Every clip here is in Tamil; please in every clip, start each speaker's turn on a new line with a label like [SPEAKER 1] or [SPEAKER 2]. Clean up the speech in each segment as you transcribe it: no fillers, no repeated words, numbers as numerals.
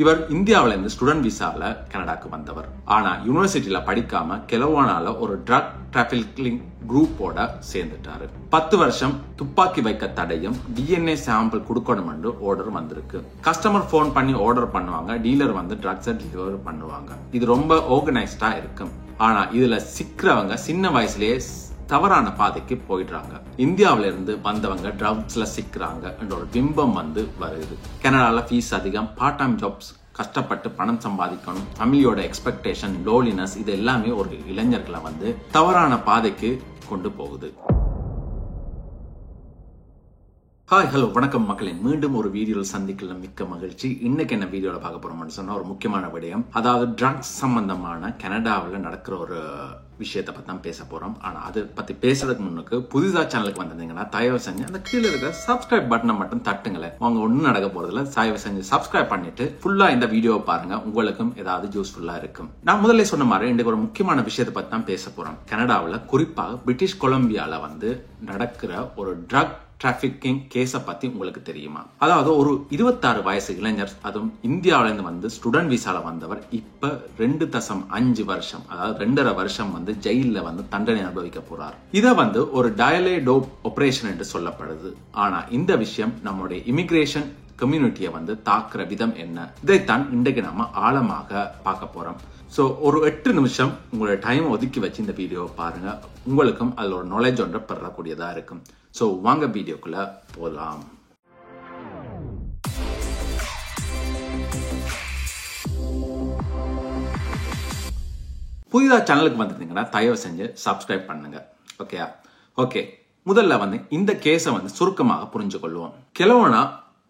[SPEAKER 1] இவர் இந்தியாவில இருந்து ஸ்டூடெண்ட் விசால கனடாக்கு வந்தவர். ஆனா யூனிவர்சிட்டியில படிக்காம கெலவானால ஒரு ட்ரக் டிராபிகிங் குரூப்போட சேர்ந்துட்டாரு. 10 வருஷம் துப்பாக்கி வைக்க தடையும் DNA சாம்பிள் கொடுக்கணும் என்று ஆர்டர் வந்திருக்கு. கஸ்டமர் போன் பண்ணி ஆர்டர் பண்ணுவாங்க, டீலர் வந்து ட்ரக்ஸை டெலிவர் பண்ணுவாங்க. இது ரொம்ப ஆர்கனைஸ்டா இருக்கும். ஆனா இதுல சிக்கிறவங்க சின்ன வயசுலயே தவறான பாதைக்கு போயிடுறாங்க. இந்தியாவில இருந்து வந்தவங்க ட்ரக்ஸ்ல சிக்கிறாங்க என்ற ஒரு பிம்பம் வந்து வருது. கனடால ஃபீஸ் அதிகம், பார்ட் டைம் ஜாப்ஸ், கஷ்டப்பட்டு பணம் சம்பாதிக்கணும், ஃபேமிலியோட எக்ஸ்பெக்டேஷன், லோலினஸ், இது எல்லாமே ஒரு இளைஞர்களை வந்து தவறான பாதைக்கு கொண்டு போகுது. ஹாய், ஹலோ, வணக்கம் மக்களே. மீண்டும் ஒரு வீடியோவில் சந்திக்கல மிக்க மகிழ்ச்சி. இன்னைக்கு என்ன வீடியோவில் பார்க்க போறோம்னு சொன்னா ஒரு முக்கியமான விடயம், அதாவது ட்ரக்ஸ் சம்பந்தமான கனடாவில் நடக்கிற ஒரு விஷயத்தை பத்தி தான் பேச போறோம். ஆனா அதை பத்தி பேசுறதுக்கு முன்னுக்கு புதிதா சேனலுக்கு வந்திருந்தீங்கன்னா தயவு செஞ்சு அந்த கீழே இருக்கிற சப்ஸ்கிரைப் பட்டனை மட்டும் தட்டுங்களேன். அவங்க ஒன்னும் நடக்க போறதுல தயவு செஞ்சு சப்ஸ்கிரைப் பண்ணிட்டு ஃபுல்லா இந்த வீடியோவை பாருங்க, உங்களுக்கும் ஏதாவது யூஸ்ஃபுல்லா இருக்கும். நான் முதல்ல சொன்ன மாதிரி இன்றைக்கு ஒரு முக்கியமான விஷயத்தை பத்தி தான் பேச போறோம். கனடாவில் குறிப்பாக பிரிட்டிஷ் கொலம்பியால வந்து நடக்கிற ஒரு ட்ரக் டிராபிகிங் கேஸ பத்தி உங்களுக்கு தெரியுமா? அதாவது ஒரு 26 வயசு இளைஞர், அதுவும் இந்தியாவில இருந்து வந்து ஸ்டூடெண்ட் விசால வந்தவர், இப்ப 2.5 வருஷம், அதாவது 2.5 வருஷம் வந்து ஜெயில வந்து தண்டனை அனுபவிக்க போறார். இத வந்து ஒரு டயலே டோப் ஆபரேஷன் என்று சொல்லப்படுது. ஆனா இந்த விஷயம் நம்மளுடைய இமிகிரேஷன் கம்யூனிட்டியை வந்து தாக்குற விதம் என்ன, இதைத்தான் இன்றைக்கு நம்ம ஆழமாக பார்க்க போறோம். சோ ஒரு 8 நிமிஷம் உங்களோட டைம் ஒதுக்கி வச்சு இந்த வீடியோவை பாருங்க, உங்களுக்கும் அதுல ஒரு நாலேஜ் ஒன்றை பெறக்கூடியதா இருக்கும். சோ வாங்க வீடியோக்குள்ள போலாம். புதிதா சேனலுக்கு வந்திருந்தீங்கன்னா தயவு செஞ்சு சப்ஸ்கிரைப் பண்ணுங்க. ஓகே, முதல்ல வந்து இந்த கேஸை வந்து சுருக்கமாக புரிஞ்சு கொள்வோம். கெலவானா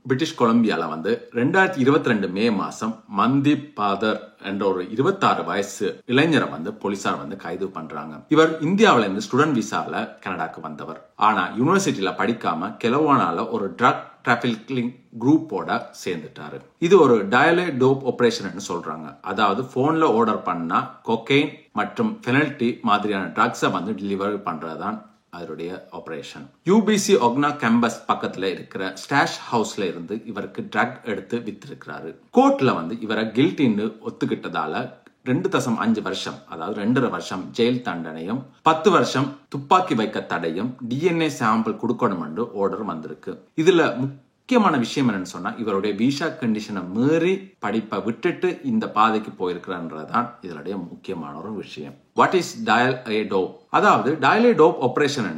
[SPEAKER 1] பிரிட்டிஷ் கொலம்பியால வந்து 2022 மே மாசம் மன்தீப் பாதர் என்ற ஒரு 26 வயசு இளைஞரை வந்து போலீசார் வந்து கைது பண்றாங்க. இவர் இந்தியாவில இருந்து ஸ்டூடெண்ட் விசால கனடாக்கு வந்தவர். ஆனா யூனிவர்சிட்டியில படிக்காம கெலவானால ஒரு ட்ரக் டிராபிகிங் குரூப்போட சேர்ந்துட்டாரு. இது ஒரு டயலே டோப் ஆபரேஷன் சொல்றாங்க. அதாவது போன்ல ஆர்டர் பண்ணா கொக்கைன் மற்றும் ஃபெனல்டி மாதிரியான ட்ரக்ஸை வந்து டெலிவரி பண்றதுதான் அதனுடைய ஆபரேஷன். UBC ஒக்னா கேம்பஸ் பக்கத்துல இருக்கிற ஸ்டாஷ் ஹவுஸ்ல இருந்து இவருக்கு ட்ரக் எடுத்து வித்திருக்கிறாரு. கோர்ட்ல வந்து இவரை கில்ட்டின்னு ஒத்துக்கிட்டதால 2.5 வருஷம், அதாவது 2.5 வருஷம் ஜெயில் தண்டனையும் 10 வருஷம் துப்பாக்கி வைக்க தடையும் DNA சாம்பிள் கொடுக்கணும் என்று ஆர்டர் வந்திருக்கு. இதுல முக்கியமான விஷயம் என்னன்னு சொன்னா, இவருடைய விசா கண்டிஷனை மீறி படிப்பை விட்டுட்டு இந்த பாதைக்கு போயிருக்கிறன்றதான் இதனுடைய முக்கியமான ஒரு விஷயம். What is dialetope? அதாவது டயலே டோப் ஆபரேஷன்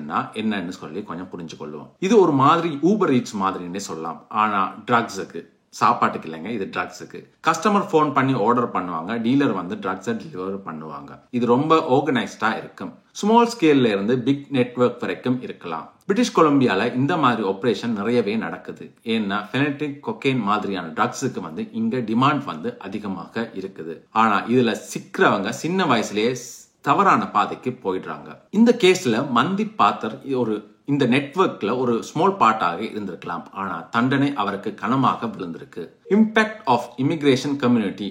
[SPEAKER 1] என்னன்னு சொல்லி கொஞ்சம் புரிஞ்சு கொள்வோம். இது ஒரு மாதிரி ஊபர் ஈட்ஸ் மாதிரின்னே சொல்லலாம். ஆனா ட்ரக்ஸுக்கு, சாப்பாட்டுக்கு இல்லைங்க, இது ட்ரக்ஸுக்கு. கஸ்டமர் போன் பண்ணி ஆர்டர் பண்ணுவாங்க, டீலர் வந்து ட்ரக்ஸை டெலிவர் பண்ணுவாங்க. இது ரொம்ப ஆர்கனைஸ்டா இருக்கும். ஸ்மால் ஸ்கேல்ல இருந்து பிக் நெட்வொர்க் வரைக்கும் இருக்கலாம். பிரிட்டிஷ் கொலம்பியால இந்த மாதிரி ஆபரேஷன் நிறையவே நடக்குது. ஏன்னா ஃபெனடிக், கொக்கைன் மாதிரியான ட்ரக்ஸுக்கு வந்து இங்க டிமாண்ட் வந்து அதிகமாக இருக்குது. ஆனா இதுல சிக்கிறவங்க சின்ன வயசுலயே தவறான பாதைக்கு போயிடுறாங்க. இந்த கேஸ்ல மன்தீப் பாத்தர் இந்த நெட்வொர்க்ல ஒரு ஸ்மால் பார்ட்டாக இருந்திருக்கலாம். ஆனா தண்டனை அவருக்கு கனமாக விழுந்திருக்கு. இம்பாக்ட் ஆஃப் இமிகிரேஷன் கம்யூனிட்டி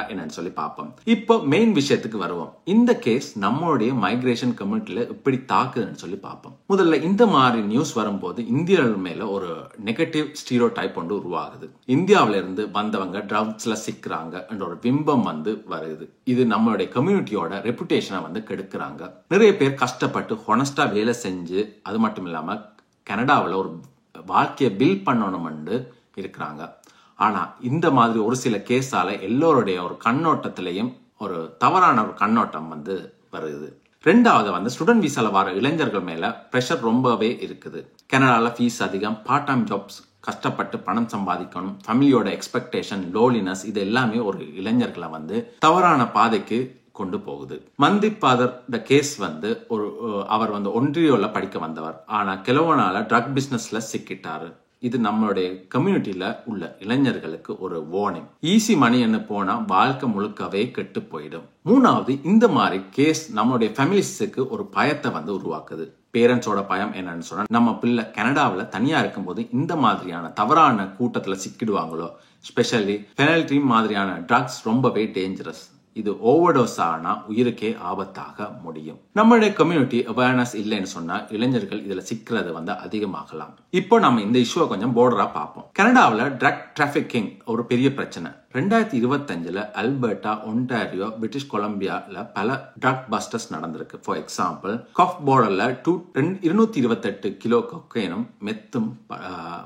[SPEAKER 1] என்னன்னு சொல்லி பார்ப்போம். இப்போ மெயின் விஷயத்துக்கு வருவோம். இந்த கேஸ் நம்மளுடைய மைக்ரேஷன் கம்யூனிட்டியில எப்படி தாக்குதுன்னு சொல்லி பார்ப்போம். முதல்ல இந்த மாதிரி நியூஸ் வரும்போது இந்தியர்கள் மேல ஒரு நெகட்டிவ் ஸ்டீரியோ டைப் ஒன்று உருவாகுது. இந்தியாவில இருந்து வந்தவங்க ட்ரக்ஸ்ல சிக்கிறாங்க என்ற ஒரு பிம்பம் வந்து வருது. இது நம்மளுடைய கம்யூனிட்டியோட ரெப்புடேஷனை வந்து கெடுக்கிறாங்க. நிறைய பேர் கஷ்டப்பட்டு ஹொனஸ்டா வேலை செஞ்சு அது மட்டும் இல்லாம கனடாவில் ஒரு வாழ்க்கையை பில்ட் பண்ணணும்னு இருக்கிறாங்க. ஆனா இந்த மாதிரி ஒரு சில கேஸால எல்லோருடைய ஒரு கண்ணோட்டத்திலையும் ஒரு தவறான ஒரு கண்ணோட்டம் வந்து வருது. ரெண்டாவது வந்து ஸ்டூடெண்ட் விசால வர இளைஞர்கள் மேல பிரஷர் ரொம்பவே இருக்குது. கனடால ஃபீஸ் அதிகம், பார்ட் டைம் ஜாப்ஸ், கஷ்டப்பட்டு பணம் சம்பாதிக்கணும், ஃபேமிலியோட எக்ஸ்பெக்டேஷன், லோலினஸ், இது எல்லாமே ஒரு இளைஞர்களை வந்து தவறான பாதைக்கு கொண்டு போகுது. மன்தீப் பாதர் கேஸ் வந்து அவர் வந்து ஒன்றியோல படிக்க வந்தவர். ஆனா கெலவானால ட்ரக் பிசினஸ்ல சிக்கிட்டாரு. இது நம்மளுடைய கம்யூனிட்டியில உள்ள இளைஞர்களுக்கு ஒரு வார்னிங். ஈஸி மணி என்ன போனா வாழ்க்கை முழுக்கவே கெட்டு போயிடும். மூணாவது, இந்த மாதிரி கேஸ் நம்மளுடைய ஃபேமிலிஸுக்கு ஒரு பயத்தை வந்து உருவாக்குது. பேரண்ட்ஸோட பயம் என்னன்னு சொன்னா, நம்ம பிள்ளை கனடாவில் தனியா இருக்கும்போது இந்த மாதிரியான தவறான கூட்டத்துல சிக்கிடுவாங்களோ, ஸ்பெஷலி ஃபெனல்டி மாதிரியான ட்ரக்ஸ் ரொம்பவே டேஞ்சரஸ். இது ஓவர்டோஸ் ஆனா உயிருக்கே ஆபத்தாக முடியும். நம்மளுடைய கம்யூனிட்டி அவேர்னஸ் இல்லைன்னு சொன்னா இளைஞர்கள் இதுல சிக்கிறது வந்து அதிகமாகலாம். இப்போ நம்ம இந்த இஷ்யூவை கொஞ்சம் போர்டரா பார்ப்போம். கனடாவில் ட்ரக் டிராபிகிங் ஒரு பெரிய பிரச்சனை. 2025 அல்பர்டா, ஒன்டாரியோ, பிரிட்டிஷ் கொலம்பியால பல ட்ரக் பஸ்டர்ஸ் நடந்திருக்கு. ஃபார் எக்ஸாம்பிள், காஃப் பார்டர்ல 228 கிலோ கொக்கைனும் மெத்தும்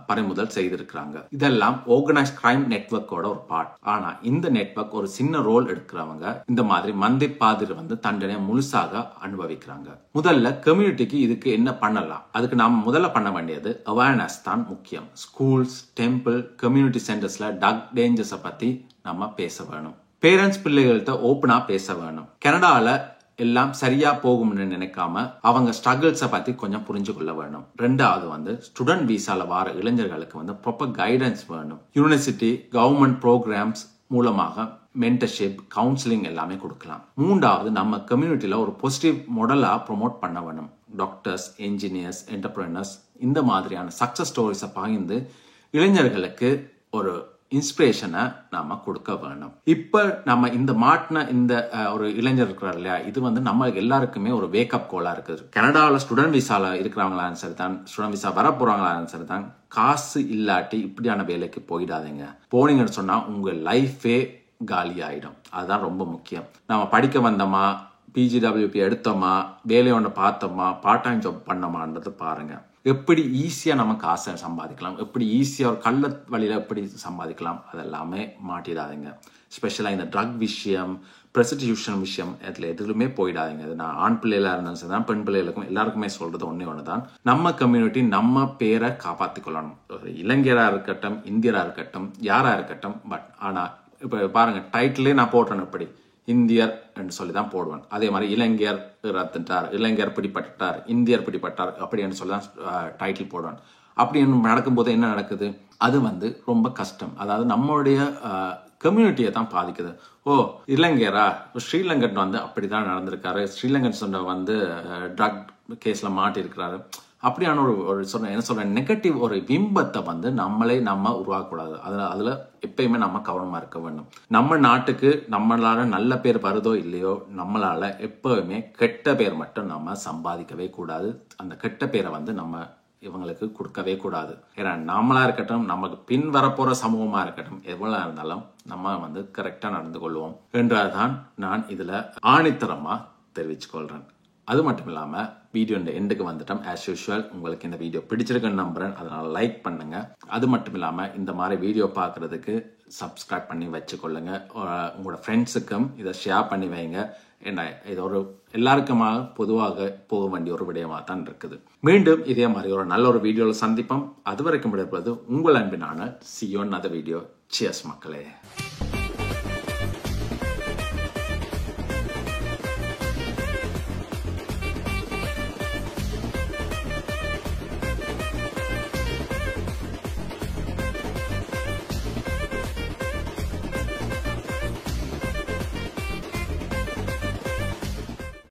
[SPEAKER 1] பறிமுதல் செய்திருக்கிறாங்க. இதெல்லாம் ஆர்கனைஸ்ட் கிரைம் நெட்வொர்க்கோட ஒரு பார்ட். ஆனா இந்த நெட்வொர்க் ஒரு சின்ன ரோல் எடுக்கிறவங்க இந்த மாதிரி மந்தை பாதிரி தண்டனை முழுசாக அனுபவிக்கிறாங்க. முதல்ல கம்யூனிட்டிக்கு இதுக்கு என்ன பண்ணலாம்? அதுக்கு நாம முதல்ல பண்ண வேண்டியது அவேர்னஸ் தான் முக்கியம். ஸ்கூல்ஸ், டெம்பிள், கம்யூனிட்டி சென்டர்ஸ்ல ட்ரக் டேஞ்சர்ஸை பத்தி நம்ம பேச வேணும். பேரண்ட்ஸ் பிள்ளைகள்கிட்ட ஓப்பனா பேச வேணும். கனடால எல்லாம் சரியா போகும்னு நினைக்காம அவங்க ஸ்ட்ரகிள்ஸை பத்தி கொஞ்சம் புரிஞ்சு கொள்ள வேணும். ரெண்டாவது ஸ்டூடெண்ட் வீசால வார இளைஞர்களுக்கு ப்ராப்பர் கைடன்ஸ் வேணும். யூனிவர்சிட்டி, கவர்மெண்ட் ப்ரோக்ராம்ஸ் மூலமாக மென்டர்ஷிப், கவுன்சிலிங் எல்லாமே கொடுக்கலாம். மூன்றாவது, நம்ம கம்யூனிட்டியில ஒரு பாசிட்டிவ் மாடலா ப்ரொமோட் பண்ண வேணும். டாக்டர்ஸ், என்ஜினியர்ஸ், என்டர்பிரினர்ஸ் இந்த மாதிரியான சக்சஸ் ஸ்டோரிஸை பகிர்ந்து இளைஞர்களுக்கு ஒரு இன்ஸ்பிரேஷனை நாம கொடுக்க வேணும். இப்ப நம்ம இந்த மாட்டின இந்த ஒரு இளைஞர் இருக்கிறார் இல்லையா, இது நம்ம எல்லாருக்குமே ஒரு வேக்கப் கோலா இருக்குது. கனடாவில் ஸ்டூடெண்ட் விசால இருக்கிறவங்களாலும் சரிதான், ஸ்டூடெண்ட் விசா வர போறவங்களாலும் சரிதான், காசு இல்லாட்டி இப்படியான வேலைக்கு போயிடாதீங்க. போனீங்கன்னு சொன்னா உங்க லைஃபே காலி ஆயிடும். அதுதான் ரொம்ப முக்கியம். நம்ம படிக்க வந்தோமா, PGWP எடுத்தோமா, வேலையை ஒன்று பார்த்தோமா, பார்ட் டைம் ஜாப் பண்ணோமான்றது பாருங்க. எப்படி ஈஸியா நம்ம காசை சம்பாதிக்கலாம், எப்படி ஈஸியா ஒரு கள்ள வழியில எப்படி சம்பாதிக்கலாம், அதெல்லாமே மாட்டிடாதீங்க. ஸ்பெஷலா இந்த ட்ரக் விஷயம், ப்ரெஸ்டிடியூஷன் விஷயம், இதுல எதுலுமே போயிடாதீங்க. இது நான் ஆண் பிள்ளைகளா இருந்தாலும் சரிதான், பெண் பிள்ளைகளுக்கும் எல்லாருக்குமே சொல்றது ஒண்ணுதான், நம்ம கம்யூனிட்டி நம்ம பேரை காப்பாற்றிக் கொள்ளணும். ஒரு இளைஞரா இருக்கட்டும், இந்தியரா இருக்கட்டும், யாரா இருக்கட்டும். பட் ஆனா இப்ப பாருங்க, டைட்டிலே நான் போடுறேன், எப்படி இந்தியர் என்று சொல்லிதான் போடுவேன். அதே மாதிரி இளைஞர் இறந்துட்டார், இளைஞர் பிடிப்பட்டார், இந்தியர் பிடிப்பட்டார் அப்படின்னு சொல்லிதான் டைட்டில் போடுவேன். அப்படி நடக்கும்போது என்ன நடக்குது? அது ரொம்ப கஷ்டம். அதாவது நம்மளுடைய கம்யூனிட்டியை தான் பாதிக்குது. ஓ, இளைஞரா, ஸ்ரீலங்கன் அப்படிதான் நடந்திருக்காரு, ஸ்ரீலங்கன் சொன்ன ட்ரக் கேஸ்ல மாட்டி இருக்கிறாரு, அப்படியான ஒரு என்ன சொல்ற நெகட்டிவ் ஒரு பிம்பத்தை நம்மளே நம்ம உருவாக்கக்கூடாது. அதுல எப்பயுமே நம்ம கவனமா இருக்க வேண்டும். நம்ம நாட்டுக்கு நம்மளால நல்ல பேர் வருதோ இல்லையோ, நம்மளால எப்பவுமே கெட்ட பேர் மட்டும் நம்ம சம்பாதிக்கவே கூடாது. அந்த கெட்ட பேரை நம்ம இவங்களுக்கு கொடுக்கவே கூடாது. ஏன்னா நம்மளா இருக்கட்டும், நமக்கு பின் வரப்போற சமூகமா இருக்கட்டும், எவ்வளவு இருந்தாலும் நம்ம கரெக்டா நடந்து கொள்வோம் என்றதான் நான் இதுல ஆணித்தரமா தெரிவிச்சு கொள்றேன். அது மட்டும் இல்லாம வீடியோ எண்டுக்கு வந்துட்டோம். ஆஸ் யூஷுவல், உங்களுக்கு இந்த வீடியோ பிடிச்சிருக்குன்னு நம்புறேன். அதனால லைக் பண்ணுங்க. அது மட்டும் இல்லாம இந்த மாதிரி வீடியோ பார்க்கறதுக்கு சப்ஸ்கிரைப் பண்ணி வச்சுக்கொள்ளுங்க. உங்களோட ஃப்ரெண்ட்ஸுக்கும் இதை ஷேர் பண்ணி வைங்க. ஏன்னா இது ஒரு எல்லாருக்குமாக பொதுவாக போக வேண்டிய ஒரு விடயமா தான் இருக்குது. மீண்டும் இதே மாதிரி ஒரு நல்ல ஒரு வீடியோவில் சந்திப்போம். அது வரைக்கும் விடைபெறுவது உங்கள் அன்பினான See you on another video. Cheers மக்களே.